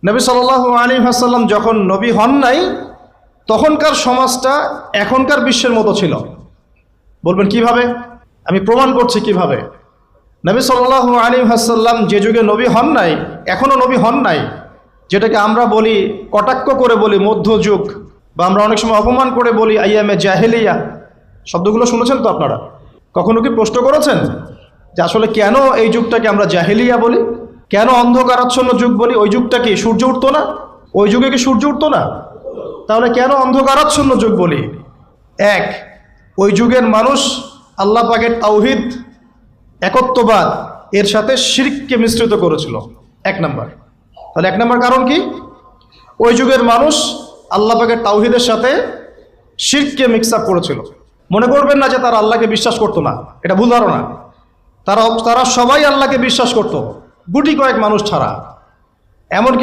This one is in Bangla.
নবী সাল্লাল্লাহু আলাইহি ওয়াসাল্লাম যখন নবী হন নাই তখনকার সমাজটা এখনকার বিশ্বের মতো ছিল। বলবেন কিভাবে? আমি প্রমাণ করছি কিভাবে। নবী সাল্লাল্লাহু আলাইহি ওয়াসাল্লাম যে যুগে নবী হন নাই, এখনও নবী হন নাই, যেটাকে আমরা বলি, কটাক্ষ করে বলি মধ্যযুগ, বা আমরা অনেক সময় অপমান করে বলি আইয়ামে জাহেলিয়া। শব্দগুলো শুনেছেন তো আপনারা? কখনো কি প্রশ্ন করেছেন যে আসলে কেন এই যুগটাকে আমরা জাহেলিয়া বলি, কেন অন্ধকারাচ্ছন্ন যুগ বলি? ওই যুগটা কি সূর্য উঠতো না? ওই যুগে কি সূর্য উঠতো না? তাহলে কেন অন্ধকারাচ্ছন্ন যুগ বলি? এক, ওই যুগের মানুষ আল্লাহ পাকের তাওহীদ, একত্ববাদ এর সাথে শিরককে মিশ্রিত করেছিল। এক নাম্বার। তাহলে এক নাম্বার কারণ কি? ওই যুগের মানুষ আল্লাহ পাকের তাওহীদের সাথে শিরককে মিক্স আপ করেছিল। মনে করবেন না যে তারা আল্লাহকে বিশ্বাস করতো না, এটা ভুল ধারণা। তারা সবাই আল্লাহকে বিশ্বাস করত, গুটি কয়েক মানুষ ছাড়া। এমনকি